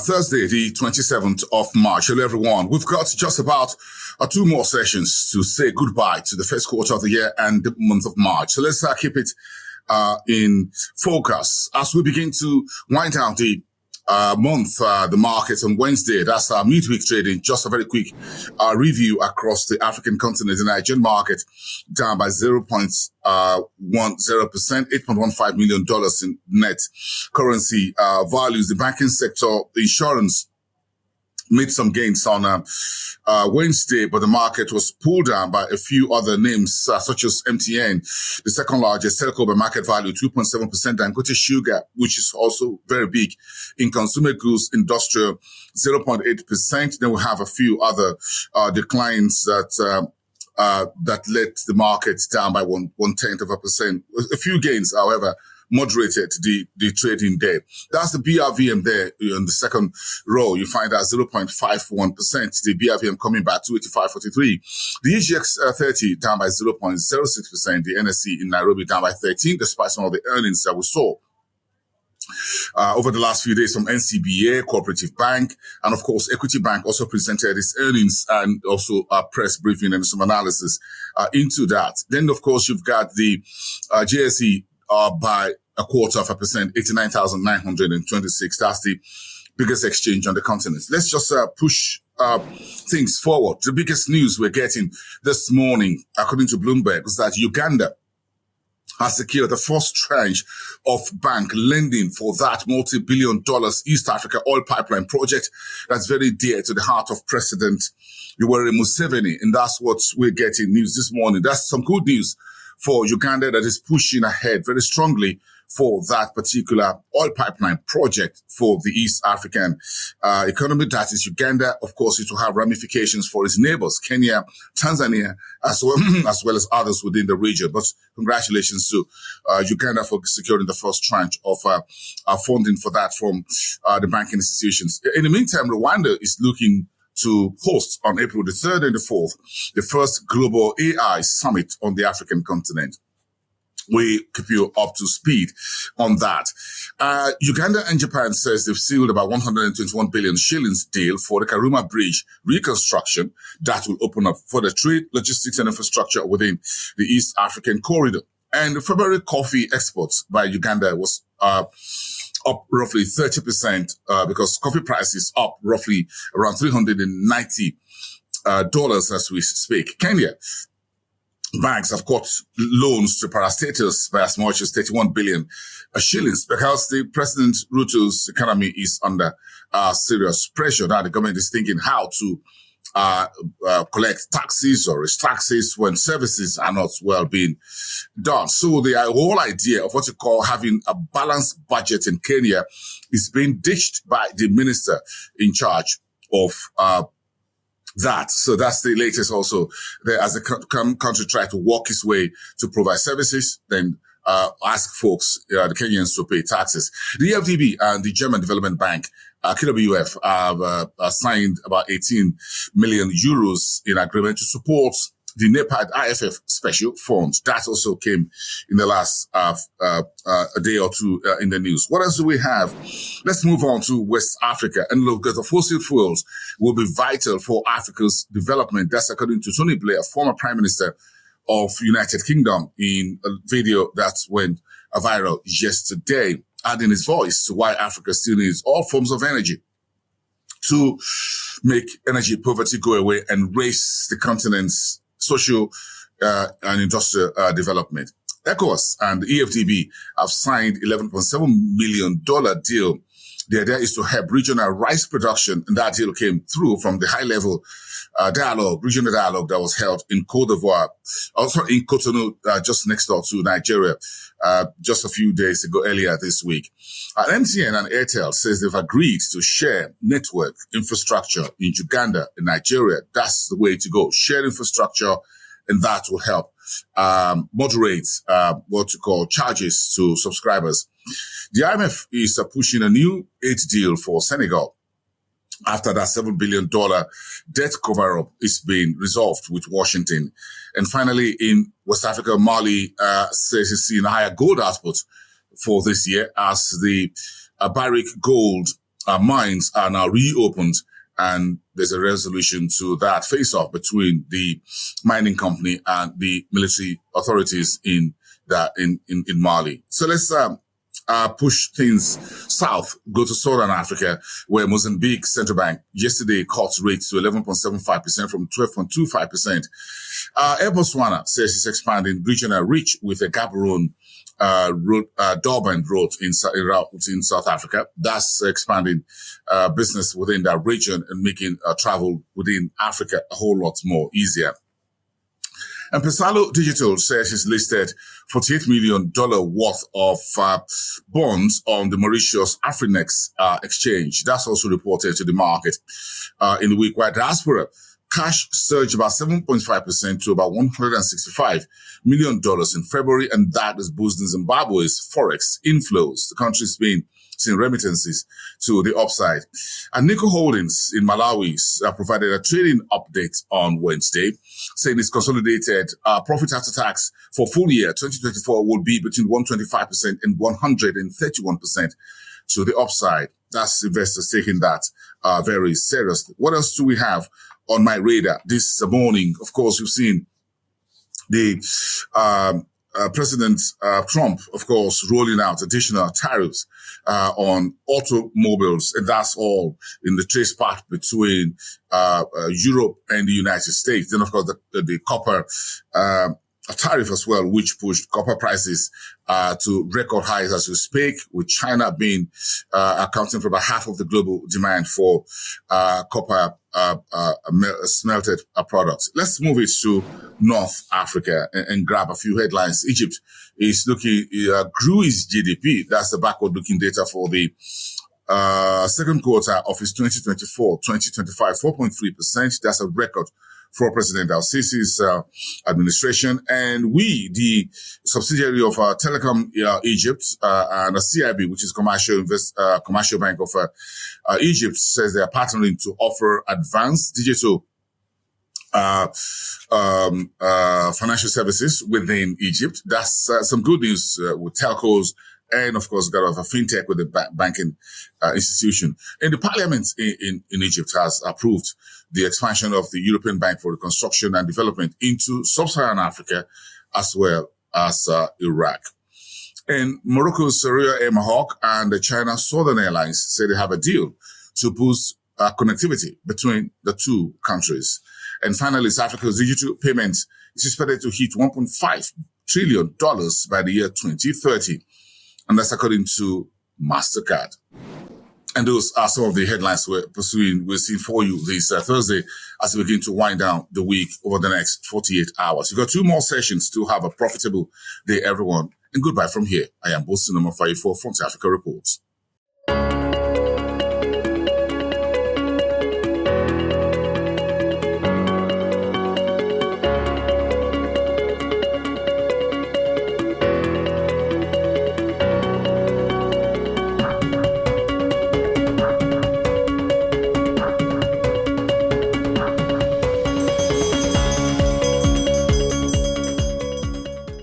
Thursday, the 27th of March. Hello, everyone. We've got just about 2 more sessions to say goodbye to the first quarter of the year and the month of March. So let's keep it in focus as we begin to wind down the month, the markets on Wednesday. That's our midweek trading. Just a very quick review across the African continent. The Nigerian market down by 0.10%, $8.15 million in net currency values. The banking sector, the insurance made some gains on Wednesday, but the market was pulled down by a few other names, such as MTN, the second largest telco by market value, 2.7%, Dangote Sugar, which is also very big in consumer goods, industrial, 0.8%. Then we have a few other declines that led the market down by 0.1%. A few gains, however, moderated the trading day. That's the BRVM there in the second row. You find that 0.51%. The BRVM coming back to 85.43. The EGX 30 down by 0.06%. The NSE in Nairobi down by 13, despite some of the earnings that we saw over the last few days from NCBA, Cooperative Bank, and of course, Equity Bank also presented its earnings and also a press briefing and some analysis into that. Then, of course, you've got the JSE by 0.25%, 89,926. That's the biggest exchange on the continent. Let's just push things forward. The biggest news we're getting this morning, according to Bloomberg, is that Uganda has secured the first tranche of bank lending for that multi-billion-dollar East Africa oil pipeline project that's very dear to the heart of President Yoweri Museveni. And that's what we're getting news this morning. That's some good news for Uganda that is pushing ahead very strongly for that particular oil pipeline project for the East African economy. That is Uganda. Of course, it will have ramifications for its neighbors, Kenya, Tanzania, as well as others within the region. But congratulations to Uganda for securing the first tranche of funding for that from the banking institutions. In the meantime, Rwanda is looking to host on April the 3rd and the 4th, the first global AI summit on the African continent. We keep you up to speed on that. Uganda and Japan says they've sealed about 121 billion shillings deal for the Karuma Bridge reconstruction that will open up further trade, logistics and infrastructure within the East African corridor. And the February coffee exports by Uganda was up roughly 30%, because coffee price is up roughly around $390 as we speak. Kenya banks have cut loans to parastatals by as much as 31 billion shillings because the President Ruto's economy is under serious pressure. Now the government is thinking how to collect taxes or raise taxes when services are not well being done. So the whole idea of what you call having a balanced budget in Kenya is being ditched by the minister in charge of that. So that's the latest also there as the country try to walk its way to provide services, then ask folks, the Kenyans, to pay taxes. The AfDB and the German Development Bank, KWF, have signed about 18 million euros in agreement to support the NEPAD IFF special fund. That also came in the last a day or two in the news. What else do we have? Let's move on to West Africa and look at the fossil fuels will be vital for Africa's development. That's according to Tony Blair, former Prime Minister of United Kingdom, in a video that went viral yesterday, adding his voice to why Africa still needs all forms of energy to make energy poverty go away and raise the continent's social and industrial development. ECOWAS and EFDB have signed $11.7 million deal. The idea is to help regional rice production, and that deal came through from the high-level regional dialogue that was held in Côte d'Ivoire, also in Cotonou, just next door to Nigeria, just a few days ago, earlier this week. MTN and Airtel says they've agreed to share network infrastructure in Uganda and Nigeria. That's the way to go. Share infrastructure, and that will help moderate what you call charges to subscribers. The IMF is pushing a new aid deal for Senegal after that $7 billion debt cover-up is being resolved with Washington. And finally, in West Africa, Mali says it's seeing a higher gold output for this year as the Barrick Gold mines are now reopened, and there's a resolution to that face-off between the mining company and the military authorities in Mali. So let's push things south, go to Southern Africa, where Mozambique Central Bank yesterday cut rates to 11.75% from 12.25%. Air Botswana says it's expanding regional reach with a Gaborone Durban road in South Africa. That's expanding business within that region and making travel within Africa a whole lot more easier. And Pesalo Digital says it's listed $48 million worth of bonds on the Mauritius Afrinex exchange. That's also reported to the market in the week, where diaspora cash surged about 7.5% to about $165 million in February, and that is boosting Zimbabwe's forex inflows. The country's been seeing remittances to the upside. And Nico Holdings in Malawi provided a trading update on Wednesday, saying its consolidated profit after tax for full year 2024 will be between 125% and 131% to the upside. That's investors taking that very seriously. What else do we have on my radar this morning? Of course, you've seen the President Trump, of course, rolling out additional tariffs on automobiles, and that's all in the trade path between Europe and the United States. Then, of course, the copper tariff as well, which pushed copper prices to record highs as we speak, with China being accounting for about half of the global demand for copper smelted products. Let's move it to North Africa and grab a few headlines. Egypt is grew its GDP. That's the backward-looking data for the second quarter of its 2024-2025, 4.3%. That's a record for President Al-Sisi's administration. And we, the subsidiary of Telecom Egypt and the CIB, which is Commercial Bank of Egypt, says they are partnering to offer advanced digital financial services within Egypt. That's some good news with telcos, and of course, got a fintech with the banking institution. And the parliament in Egypt has approved the expansion of the European Bank for Reconstruction and Development into sub-Saharan Africa, as well as Iraq. And Morocco's Syria Air Mahawk and the China Southern Airlines say they have a deal to boost connectivity between the two countries. And finally, South Africa's digital payment is expected to hit $1.5 trillion by the year 2030. And that's according to MasterCard. And those are some of the headlines we're seeing for you this Thursday as we begin to wind down the week over the next 48 hours. You've got 2 more sessions to have a profitable day, everyone. And goodbye from here. I am Bosin number 54 from South Africa Reports.